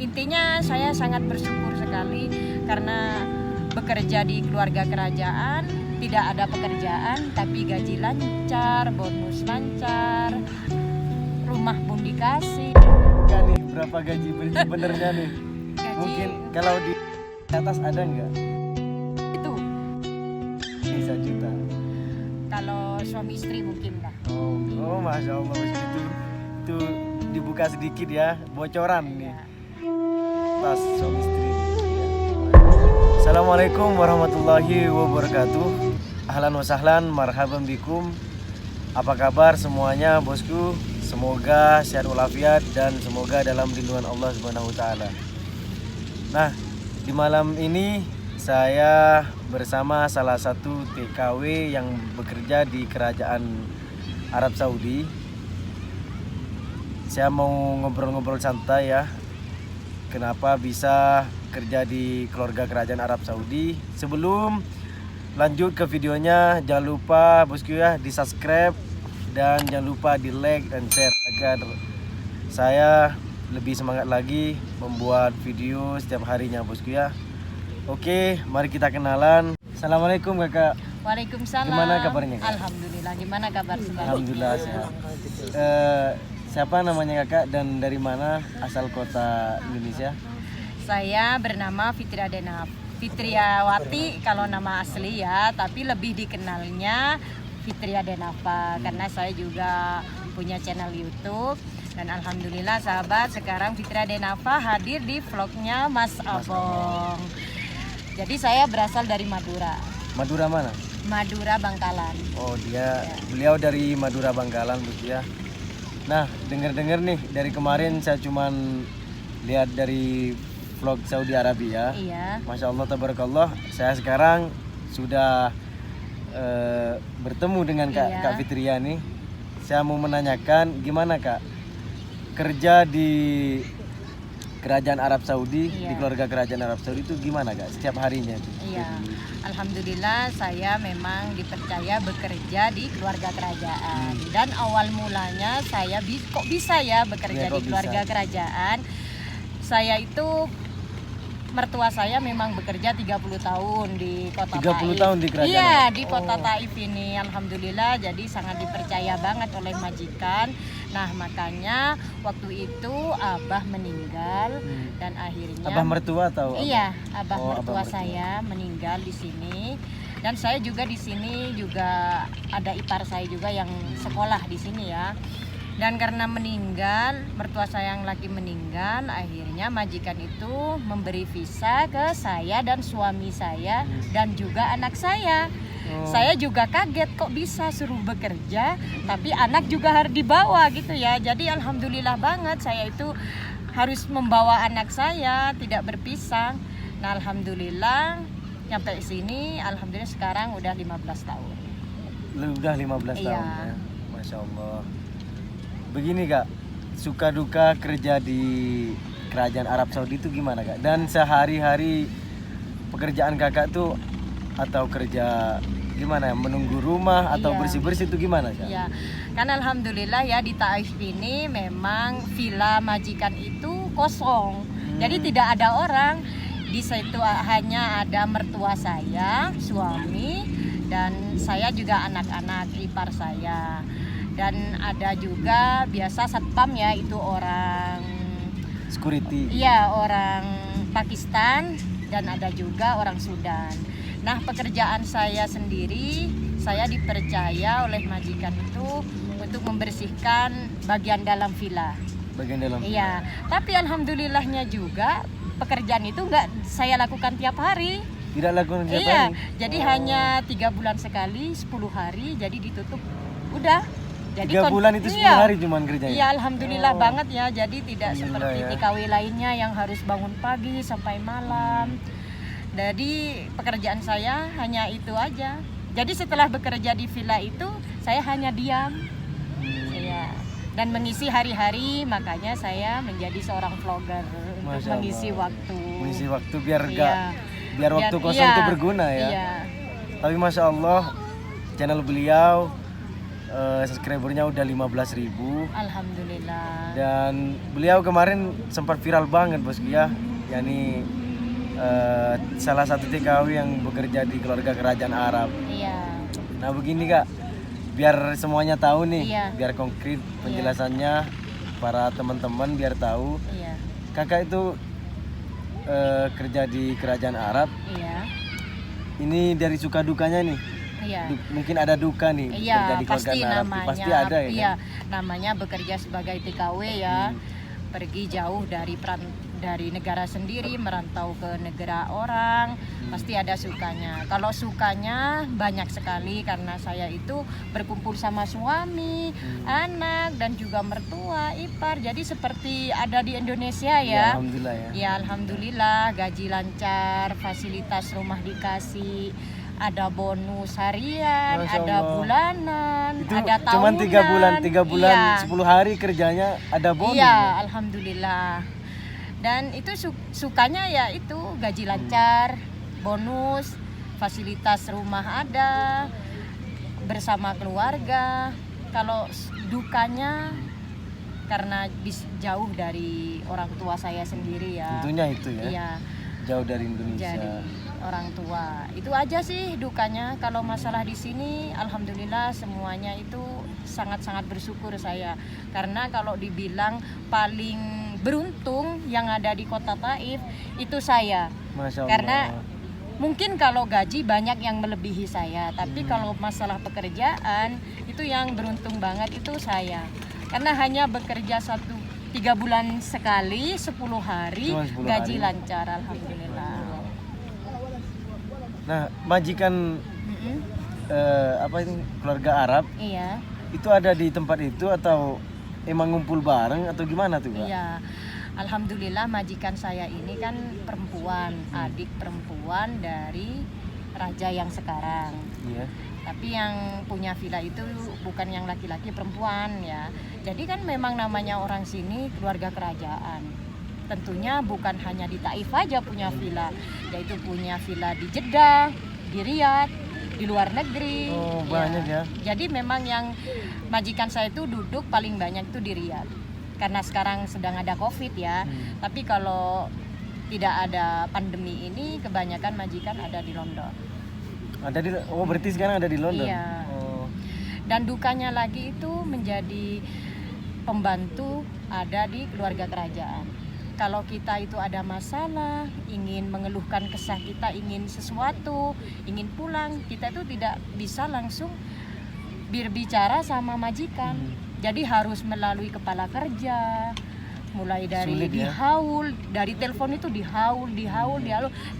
Intinya saya sangat bersyukur sekali karena bekerja di keluarga kerajaan, tidak ada pekerjaan tapi gaji lancar, bonus lancar, rumah pun dikasih. Enggak nih, berapa gaji benernya nih? Gaji Mungkin kalau di atas ada nggak? itu Bisa juta. kalau suami istri mungkin lah. Oh, masya Allah, itu dibuka sedikit ya, bocoran nih. Ya. Tas suami istri. Assalamualaikum warahmatullahi wabarakatuh. Ahlan wa sahlan, marhaban bikum. Apa kabar semuanya bosku? Semoga sehat walafiat dan semoga dalam lindungan Allah Subhanahu wa taala. Nah, di malam ini saya bersama salah satu TKW yang bekerja di Kerajaan Arab Saudi. Saya mau ngobrol-ngobrol santai ya. Kenapa bisa kerja di keluarga Kerajaan Arab Saudi? Sebelum lanjut ke videonya, jangan lupa bosku ya di subscribe dan jangan lupa di like dan share agar saya lebih semangat lagi membuat video setiap harinya bosku ya. Oke, mari kita kenalan. Assalamualaikum kakak. Waalaikumsalam. Gimana kabarnya, Kak? Alhamdulillah. Gimana kabar saudara? Alhamdulillah sehat. Siapa namanya kakak dan dari mana asal kota Indonesia? Saya bernama Fitriawati kalau nama asli ya, tapi lebih dikenalnya Fitria Denava karena saya juga punya channel YouTube dan alhamdulillah sahabat sekarang Fitria Denava hadir di vlognya Mas Abong. Jadi saya berasal dari Madura. Madura mana? Madura Bangkalan. Oh beliau dari Madura Bangkalan Bu ya. Nah dengar-dengar nih dari kemarin saya cuman lihat dari vlog Saudi Arabia. Iya. Masya Allah tabarakallah. Saya sekarang sudah bertemu dengan Kak Fitria nih. Saya mau menanyakan gimana Kak kerja di Kerajaan Arab Saudi, di keluarga Kerajaan Arab Saudi itu gimana Kak setiap harinya? Iya, alhamdulillah saya memang dipercaya bekerja di keluarga kerajaan dan awal mulanya saya kok bisa ya bekerja di keluarga kerajaan. Saya itu mertua saya memang bekerja 30 tahun di kota 30 Taif. tahun di kerajaan? Iya, di kota Taif ini. Alhamdulillah jadi sangat dipercaya banget oleh majikan. Nah, makanya waktu itu Abah meninggal dan akhirnya Abah mertua atau? Iya, Abah mertua mertua saya meninggal di sini. Dan saya juga di sini juga ada ipar saya juga yang sekolah di sini ya. Dan karena meninggal, mertua saya yang laki meninggal, akhirnya majikan itu memberi visa ke saya dan suami saya dan juga anak saya. Saya juga kaget kok bisa suruh bekerja, tapi anak juga harus dibawa gitu ya. Jadi alhamdulillah banget saya itu harus membawa anak saya, tidak berpisah. Nah alhamdulillah sampai sini, alhamdulillah sekarang udah 15 tahun. Udah 15 Iya. tahun ya. Masya Allah. Begini Kak, suka duka kerja di Kerajaan Arab Saudi itu gimana Kak? Dan sehari-hari pekerjaan kakak tuh atau kerja gimana ya? Menunggu rumah atau bersih-bersih itu gimana Kak? Iya, kan alhamdulillah ya di Taif ini memang villa majikan itu kosong. Jadi tidak ada orang. Di situ hanya ada mertua saya, suami, dan saya juga anak-anak ipar saya. Dan ada juga biasa satpam ya, itu orang Security. iya, orang Pakistan dan ada juga orang Sudan. Nah, pekerjaan saya sendiri, saya dipercaya oleh majikan itu untuk membersihkan bagian dalam villa. Bagian dalam. Iya, tapi alhamdulillahnya juga pekerjaan itu enggak saya lakukan tiap hari. Tidak lakukan tiap Iya, hari? jadi hanya 3 bulan sekali, 10 hari, jadi ditutup. Udah. Jadi 3 bulan itu 10 hari cuman kerjanya? Iya, alhamdulillah banget ya. Jadi tidak Alhamdulillah seperti ya. TKW lainnya yang harus bangun pagi sampai malam. Jadi pekerjaan saya hanya itu aja. Jadi setelah bekerja di villa itu, saya hanya diam. Iya. Dan mengisi hari-hari, makanya saya menjadi seorang vlogger untuk Masya mengisi Allah. waktu. Mengisi waktu biar Iya. biar waktu kosong itu berguna ya. Iya. Tapi Masya Allah channel beliau subscribernya udah 15.000. Alhamdulillah. Dan beliau kemarin sempat viral banget bosku ya. Yani salah satu TKW yang bekerja di keluarga kerajaan Arab. Iya. Nah begini kak, biar semuanya tahu nih, Iya. biar konkret penjelasannya para teman-teman biar tahu. Iya. Kakak itu kerja di kerajaan Arab. Iya. Ini dari suka dukanya nih. Iya. Mungkin ada duka nih kerja Iya, di keluarga pasti Arab. namanya. Pasti ada ya. Iya, Kan? namanya bekerja sebagai TKW ya. Pergi jauh dari negara sendiri merantau ke negara orang, pasti ada sukanya. Kalau sukanya banyak sekali karena saya itu berkumpul sama suami, anak dan juga mertua, ipar. Jadi seperti ada di Indonesia ya. Alhamdulillah ya. Ya alhamdulillah, gaji lancar, fasilitas rumah dikasih, ada bonus harian, Masya ada Allah. bulanan, Itu ada tahunan. cuman 3 bulan, Iya. 10 hari kerjanya ada bonus. Iya, alhamdulillah. Dan itu sukanya ya itu gaji lancar, bonus, fasilitas rumah ada, bersama keluarga. Kalau dukanya karena jauh dari orang tua saya sendiri ya. Tentunya itu ya. Iya, Jauh dari Indonesia. jadi orang tua. Itu aja sih dukanya. Kalau masalah di sini alhamdulillah semuanya itu sangat-sangat bersyukur saya. Karena kalau dibilang paling beruntung yang ada di kota Taif itu saya. Masya Allah. Karena mungkin kalau gaji banyak yang melebihi saya, tapi kalau masalah pekerjaan itu yang beruntung banget itu saya. Karena hanya bekerja 3 bulan sekali, 10 hari, Cuma 10 gaji hari. lancar alhamdulillah. Nah, majikan Mm-mm. apa ini keluarga Arab Iya, itu ada di tempat itu atau emang ngumpul bareng atau gimana tuh kak? iya. Alhamdulillah majikan saya ini kan perempuan, adik perempuan dari raja yang sekarang. Iya. Tapi yang punya villa itu bukan yang laki-laki, perempuan ya. Jadi kan memang namanya orang sini keluarga kerajaan. Tentunya bukan hanya di Taif aja punya villa, yaitu punya villa di Jeddah, di Riyadh, di luar negeri. Oh, banyak ya. Jadi memang yang majikan saya itu duduk paling banyak itu di Riyadh. Karena sekarang sedang ada Covid ya. Tapi kalau tidak ada pandemi ini kebanyakan majikan ada di London. Ada di berarti sekarang ada di London. Iya. Oh. Dan dukanya lagi itu menjadi pembantu ada di keluarga kerajaan. Kalau kita itu ada masalah, ingin mengeluhkan kesah kita, ingin sesuatu, ingin pulang, kita itu tidak bisa langsung berbicara sama majikan. Jadi harus melalui kepala kerja, mulai dari Sulit ya? dihaul, dari telepon itu dihaul,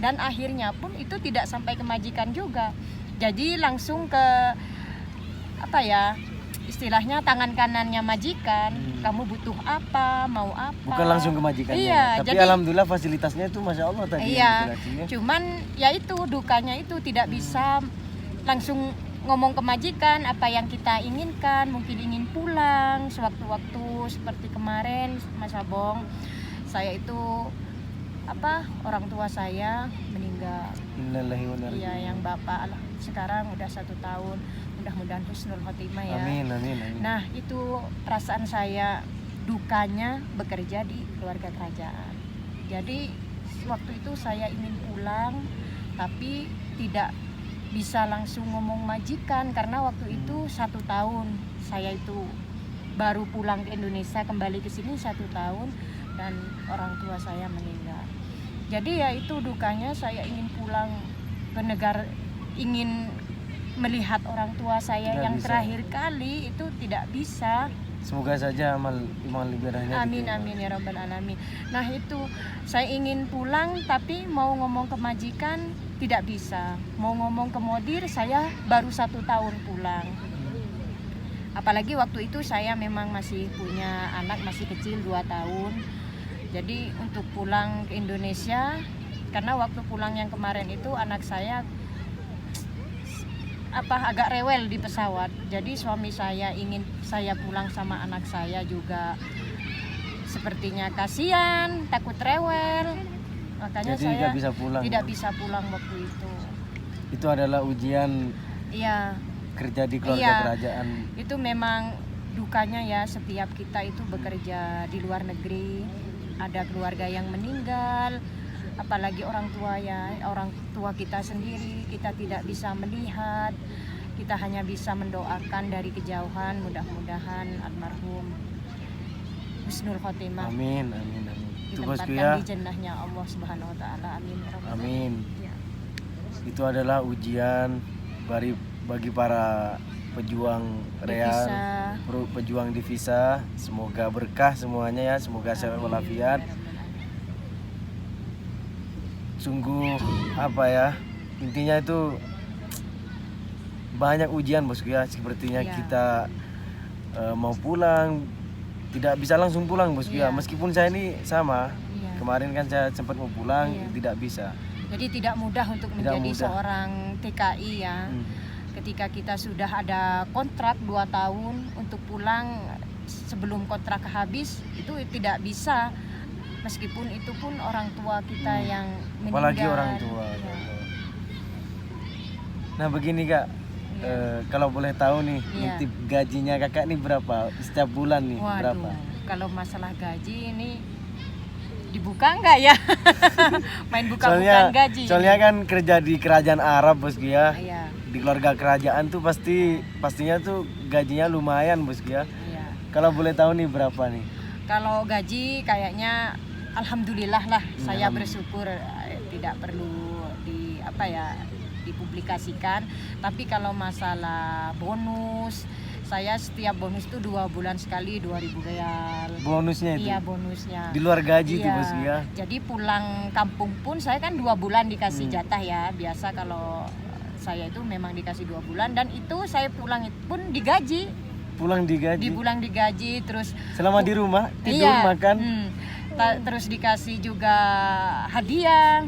dan akhirnya pun itu tidak sampai ke majikan juga. Jadi langsung ke apa ya? Istilahnya tangan kanannya majikan, kamu butuh apa, mau apa. Bukan langsung ke majikannya. Iya, Tapi jadi alhamdulillah fasilitasnya itu masya Allah tadi. iya, yang dijelasinnya. cuman ya itu dukanya itu tidak bisa langsung ngomong ke majikan apa yang kita inginkan, mungkin ingin pulang sewaktu-waktu seperti kemarin Mas Abong, saya itu orang tua saya meninggal. Innalillahi wa inna ilaihi Iya, yang bapak sekarang udah 1 tahun, mudah-mudahan husnul khotimah ya. Amin, amin, amin. Nah itu perasaan saya dukanya bekerja di keluarga kerajaan. Jadi waktu itu saya ingin pulang tapi tidak bisa langsung ngomong majikan karena waktu itu 1 tahun saya itu baru pulang ke Indonesia, kembali ke sini 1 tahun dan orang tua saya meninggal. Jadi ya itu dukanya, saya ingin pulang ke negara, ingin melihat orang tua saya Nggak yang bisa. terakhir kali itu tidak bisa. Semoga saja amal ibadahnya Amin diterima. amin ya rabbal alamin. Nah itu saya ingin pulang tapi mau ngomong ke majikan tidak bisa. Mau ngomong ke modir saya baru 1 tahun pulang. Apalagi waktu itu saya memang masih punya anak masih kecil 2 tahun. Jadi untuk pulang ke Indonesia, karena waktu pulang yang kemarin itu anak saya agak rewel di pesawat. Jadi suami saya ingin saya pulang sama anak saya juga sepertinya kasihan, takut rewel. Makanya Jadi saya nggak bisa pulang. tidak bisa pulang waktu itu. Itu adalah ujian Iya, kerja di keluarga Iya. kerajaan. Itu memang dukanya ya, setiap kita itu bekerja di luar negeri, ada keluarga yang meninggal, apalagi orang tua ya, orang tua kita sendiri kita tidak bisa melihat, kita hanya bisa mendoakan dari kejauhan, mudah-mudahan almarhum husnul khotimah Amin, amin, amin. Itu bosku ditempatkan ya. di jannahnya Allah Subhanahu wa taala. Amin ya rabbal alamin. Amin. Ya. Itu adalah ujian bagi para pejuang real, Devisa. pejuang divisa. Semoga berkah semuanya ya, semoga sehat Amin, walafiat. ya rabbal alamin. Sungguh apa ya, intinya itu banyak ujian bosku ya, sepertinya Iya. kita mau pulang tidak bisa langsung pulang bosku ya, Iya. meskipun saya ini sama Iya. kemarin kan saya sempat mau pulang Iya. tidak bisa. Jadi tidak mudah untuk Tidak menjadi mudah. seorang TKI ya. Hmm. Ketika kita sudah ada kontrak 2 tahun untuk pulang sebelum kontrak habis, itu tidak bisa. Meskipun itu pun orang tua kita yang meninggal. Apalagi orang tua. Ya. Ya Allah. Nah begini kak, Iya. kalau boleh tahu nih, Iya. nitip gajinya kakak nih berapa setiap bulan nih? Waduh, Berapa? kalau masalah gaji ini dibuka nggak ya? Main buka-bukaan gaji. Soalnya kan kerja di kerajaan Arab bosku ya, Iya, di keluarga kerajaan tuh pastinya tuh gajinya lumayan bosku ya. iya. Kalau boleh tahu nih berapa nih? Kalau gaji kayaknya alhamdulillah lah, saya Alhamdulillah. bersyukur tidak perlu dipublikasikan. Tapi kalau masalah bonus, saya setiap bonus itu 2 bulan sekali 2.000 real. Bonusnya itu? Iya, bonusnya. Di luar gaji tuh Iya, bosku ya. jadi pulang kampung pun saya kan 2 bulan dikasih Hmm. jatah ya. Biasa kalau saya itu memang dikasih 2 bulan, dan itu saya pulang pun digaji. Pulang digaji? Dipulang digaji, terus Selama di rumah tidur iya, makan? terus dikasih juga hadiah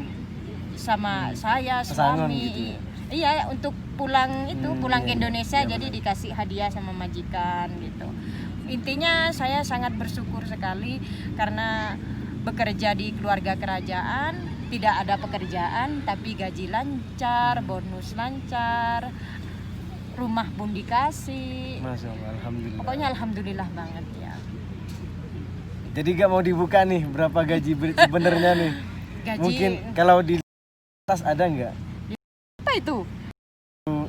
sama saya Pesangon suami. gitu ya? Iya, untuk pulang itu pulang ke Iya, Indonesia, iya, jadi benar. dikasih hadiah sama majikan gitu. Intinya saya sangat bersyukur sekali karena bekerja di keluarga kerajaan, tidak ada pekerjaan tapi gaji lancar, bonus lancar, rumah pun dikasih. Masya Allah, alhamdulillah. Pokoknya alhamdulillah banget ya. Jadi gak mau dibuka nih berapa gaji sebenarnya nih? Gaji Mungkin kalau di atas ada nggak? apa itu?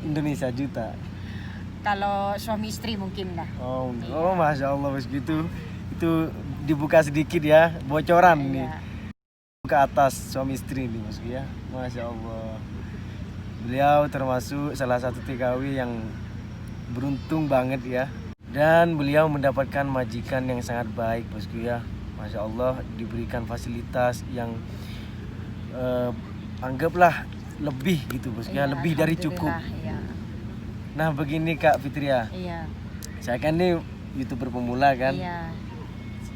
Indonesia juta. Kalau suami istri mungkin lah. Oh, masya Allah bos gitu. Itu dibuka sedikit ya, bocoran nih. Iya. Ke atas suami istri nih bos ya. Masya Allah. Beliau termasuk salah satu TKW yang beruntung banget ya. Dan beliau mendapatkan majikan yang sangat baik bosku ya. Masya Allah, diberikan fasilitas yang anggaplah lebih gitu bosku ya, Iya, lebih dari cukup. alhamdulillah, Iya. Nah begini Kak Fitria, Iya. saya kan nih YouTuber pemula kan. Iya.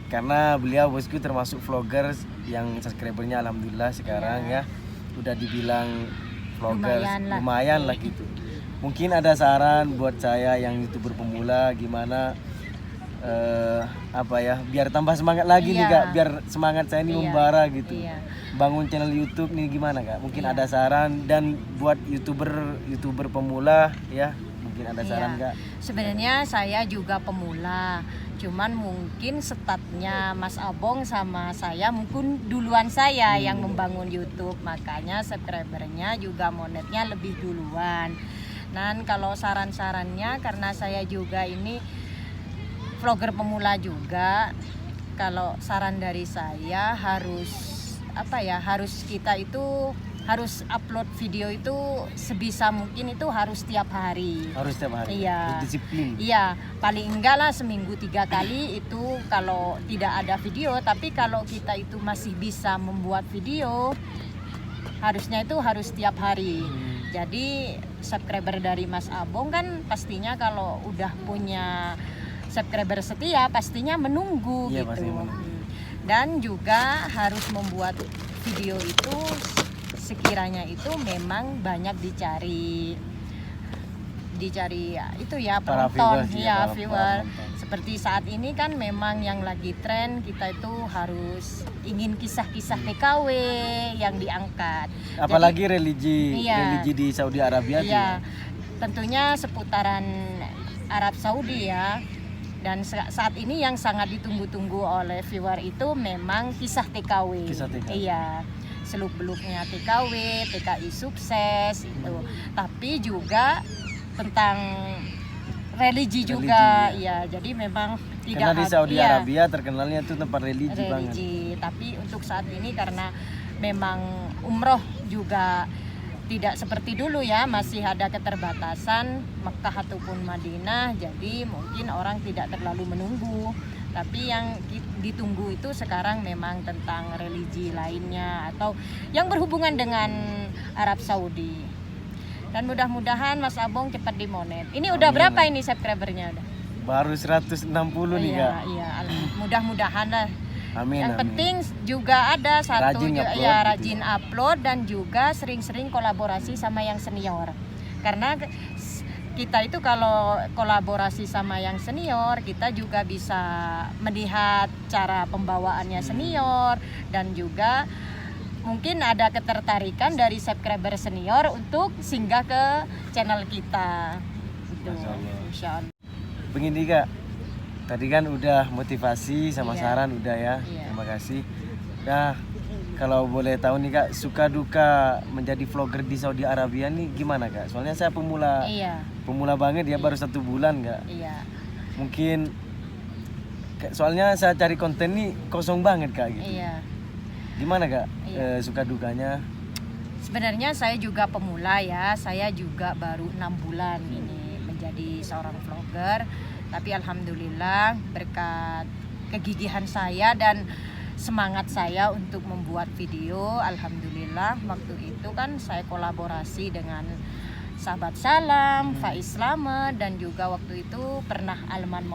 Karena beliau bosku termasuk vlogger yang subscribernya alhamdulillah sekarang Iya. ya udah dibilang vlogger Lumayan lah. gitu. Mungkin ada saran buat saya yang YouTuber pemula gimana biar tambah semangat lagi nih Iya. Kak, biar semangat saya ini Iya. membara gitu. Iya. Bangun channel YouTube nih gimana Kak? Mungkin Iya. ada saran, dan buat YouTuber pemula ya, mungkin ada saran Iya. Kak? Sebenarnya saya juga pemula, cuman mungkin statnya Mas Abong sama saya mungkin duluan saya yang membangun YouTube, makanya subscribernya juga monetnya lebih duluan. Dan kalau saran-sarannya, karena saya juga ini vlogger pemula juga, kalau saran dari saya harus kita itu harus upload video itu sebisa mungkin itu harus tiap hari. Harus tiap hari. Iya. Disiplin. Iya, paling enggak lah seminggu 3 kali itu kalau tidak ada video. Tapi kalau kita itu masih bisa membuat video, harusnya itu harus tiap hari. Jadi subscriber dari Mas Abong kan pastinya kalau udah punya subscriber setia pastinya menunggu Iya, gitu. pastinya menunggu. Dan juga harus membuat video itu sekiranya itu memang banyak dicari ya, itu ya Para penonton viewers, ya, para viewer. penonton. Seperti saat ini kan memang yang lagi tren, kita itu harus ingin kisah-kisah TKW yang diangkat. Apalagi religi Iya. di Saudi Arabia tuh Iya. ya. tentunya seputaran Arab Saudi ya. Dan saat ini yang sangat ditunggu-tunggu oleh viewer itu memang kisah TKW. Kisah TKW. Iya, seluk-beluknya TKW, TKI sukses itu. Tapi juga tentang religi juga, ya. Jadi memang tidak Karena di Saudi Arabia terkenalnya itu tempat religi banget. Tapi untuk saat ini karena memang umroh juga tidak seperti dulu ya, masih ada keterbatasan Mekah ataupun Madinah, jadi mungkin orang tidak terlalu menunggu. Tapi yang ditunggu itu sekarang memang tentang religi lainnya atau yang berhubungan dengan Arab Saudi. Dan mudah-mudahan Mas Abong cepat dimonet. Ini udah berapa ini subscribernya udah? Baru 160 nih Kak. Iya, mudah-mudahan lah. Amin. Yang penting juga ada satu rajin upload dan juga sering-sering kolaborasi sama yang senior. Karena kita itu kalau kolaborasi sama yang senior, kita juga bisa melihat cara pembawaannya senior dan juga mungkin ada ketertarikan dari subscriber senior untuk singgah ke channel kita. Gitu. Insya Allah. Begini Kak, tadi kan udah motivasi sama saran udah ya. Terima kasih. Nah, kalau boleh tahu nih Kak, suka duka menjadi vlogger di Saudi Arabia nih gimana Kak? Soalnya saya pemula banget ya, baru 1 bulan Kak. Iya. Mungkin soalnya saya cari konten nih kosong banget Kak gitu. Iya. Gimana Kak suka dukanya? Sebenarnya saya juga pemula ya, saya juga baru 6 bulan ini menjadi seorang vlogger. Tapi alhamdulillah berkat kegigihan saya dan semangat saya untuk membuat video, alhamdulillah waktu itu kan saya kolaborasi dengan Sahabat Salam, Faiz Slamet, dan juga waktu itu pernah Alman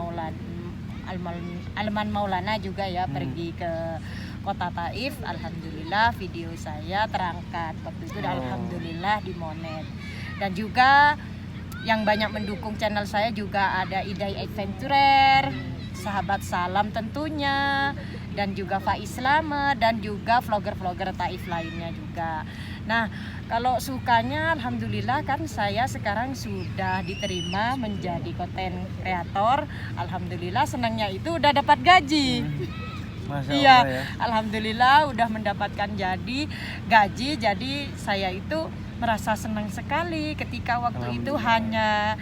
Maulana juga ya pergi ke Kota Taif. Alhamdulillah video saya terangkat waktu itu, alhamdulillah dimonet. Dan juga yang banyak mendukung channel saya juga ada Idai Adventurer, Sahabat Salam tentunya, dan juga Faiz Slamet, dan juga vlogger-vlogger Taif lainnya juga. Nah, kalau sukanya alhamdulillah kan saya sekarang sudah diterima menjadi konten kreator. Alhamdulillah senangnya itu udah dapat gaji. Masya Iya, Allah ya. alhamdulillah udah mendapatkan gaji. Jadi saya itu merasa senang sekali ketika waktu itu hanya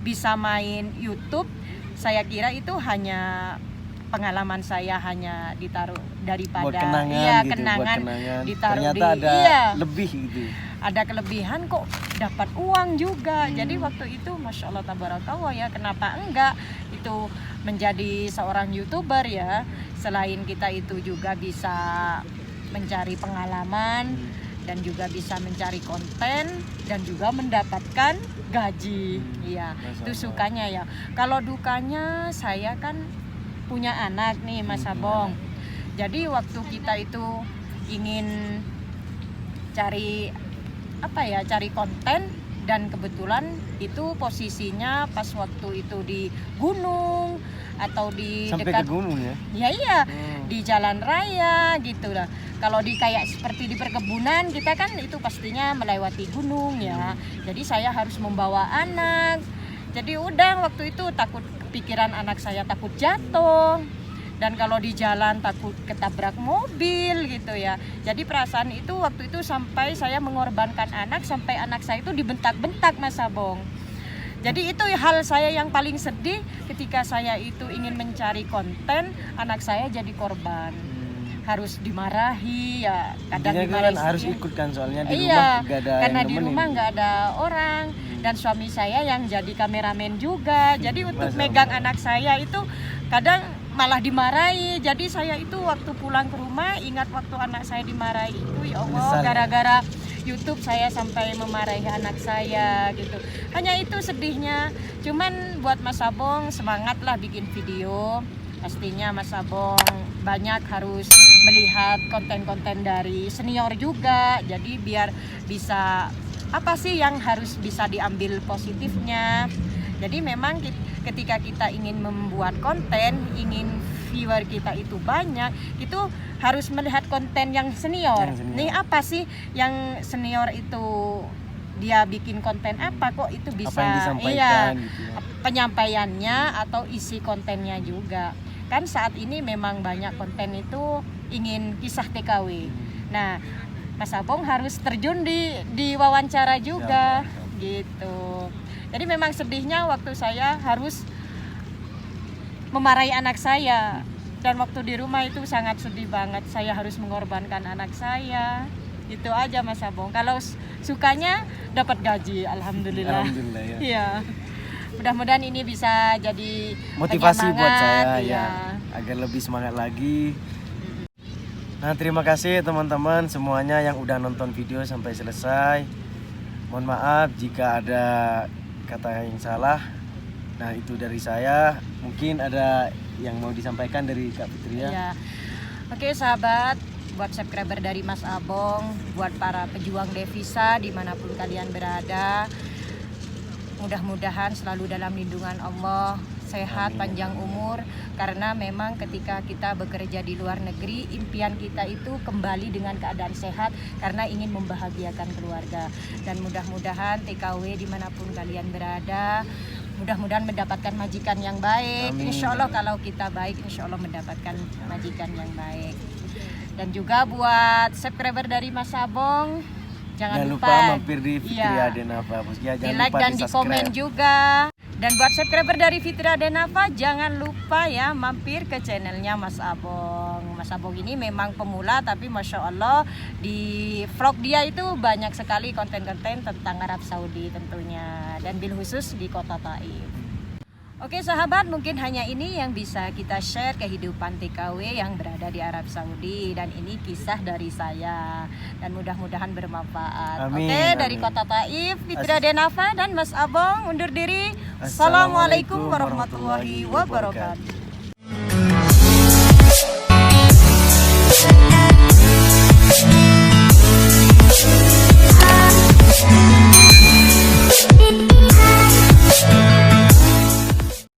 bisa main YouTube. Saya kira itu hanya pengalaman saya hanya ditaruh daripada buat kenangan, gitu, kenangan ditaruh. Ternyata ada lebih gitu. Ada kelebihan kok, dapat uang juga. Jadi waktu itu Masya Allah tabarakallah ya, kenapa enggak itu menjadi seorang YouTuber ya. Selain kita itu juga bisa mencari pengalaman dan juga bisa mencari konten dan juga mendapatkan gaji. Iya, itu sukanya ya. Kalau dukanya saya kan punya anak nih Mas Abong. Jadi waktu kita itu ingin cari cari konten, dan kebetulan itu posisinya pas waktu itu di gunung atau di sampai dekat ke gunung ya. Iya, di jalan raya gitu lah. Kalau di kayak seperti di perkebunan kita kan itu pastinya melewati gunung ya. Jadi saya harus membawa anak. Jadi udah waktu itu takut, kepikiran anak saya takut jatuh. Dan kalau di jalan takut ketabrak mobil gitu ya. Jadi perasaan itu waktu itu sampai saya mengorbankan anak, sampai anak saya itu dibentak-bentak Mas Abong. Jadi itu hal saya yang paling sedih ketika saya itu ingin mencari konten, anak saya jadi korban. Harus dimarahi ya, kadang dimarahi. Kan harus ikut kan soalnya di rumah nggak ada karena yang di rumah nggak ada orang. Dan suami saya yang jadi kameramen juga. Jadi untuk megang anak saya itu kadang malah dimarahi. Jadi saya itu waktu pulang ke rumah ingat waktu anak saya dimarahi itu, ya Allah, gara-gara YouTube saya sampai memarahi anak saya gitu. Hanya itu sedihnya. Cuman buat Mas Abong semangatlah bikin video. Pastinya Mas Abong banyak harus melihat konten-konten dari senior juga. Jadi biar bisa apa sih yang harus bisa diambil positifnya. Jadi memang ketika kita ingin membuat konten, ingin viewer kita itu banyak, itu harus melihat konten yang senior. Nih apa sih yang senior itu dia bikin konten apa kok itu bisa Apa yang disampaikan iya gitu ya. penyampaiannya atau isi kontennya juga. Kan saat ini memang banyak konten itu ingin kisah TKW. Nah, Mas Abong harus terjun di wawancara juga gitu. Jadi memang sedihnya waktu saya harus memarahi anak saya, dan waktu di rumah itu sangat sedih banget. Saya harus mengorbankan anak saya. Itu aja Mas Abong. Kalau sukanya dapat gaji, alhamdulillah. Alhamdulillah ya. Iya. Mudah-mudahan ini bisa jadi Motivasi buat saya penyemangat, ya, agar lebih semangat lagi. Nah, terima kasih teman-teman semuanya yang udah nonton video sampai selesai. Mohon maaf jika ada kata yang salah. Nah, itu dari saya. Mungkin ada yang mau disampaikan dari Kak Fitria. Iya. Oke sahabat, buat subscriber dari Mas Abong, buat para pejuang devisa dimanapun kalian berada, mudah-mudahan selalu dalam lindungan Allah, sehat, Amin. panjang umur. Karena memang ketika kita bekerja di luar negeri, impian kita itu kembali dengan keadaan sehat karena ingin membahagiakan keluarga. Dan mudah-mudahan TKW dimanapun kalian berada, mudah-mudahan mendapatkan majikan yang baik. Amin. Insya Allah kalau kita baik, insya Allah mendapatkan majikan yang baik. Dan juga buat subscriber dari Mas Abong, jangan lupa mampir di Fitria Denava. Ya, di jangan like lupa dan di komen subscribe. juga. Dan buat subscriber dari Fitria Denava, jangan lupa ya mampir ke channelnya Mas Abong. Mas Abong ini memang pemula, tapi Masya Allah di vlog dia itu banyak sekali konten-konten tentang Arab Saudi tentunya, dan bil khusus di kota Taif. Oke sahabat, mungkin hanya ini yang bisa kita share kehidupan TKW yang berada di Arab Saudi, dan ini kisah dari saya, dan mudah-mudahan bermanfaat. Amin, Oke, dari amin. kota Taif, Fitria Denava dan Mas Abong undur diri. Assalamualaikum Assalamualaikum warahmatullahi wabarakatuh.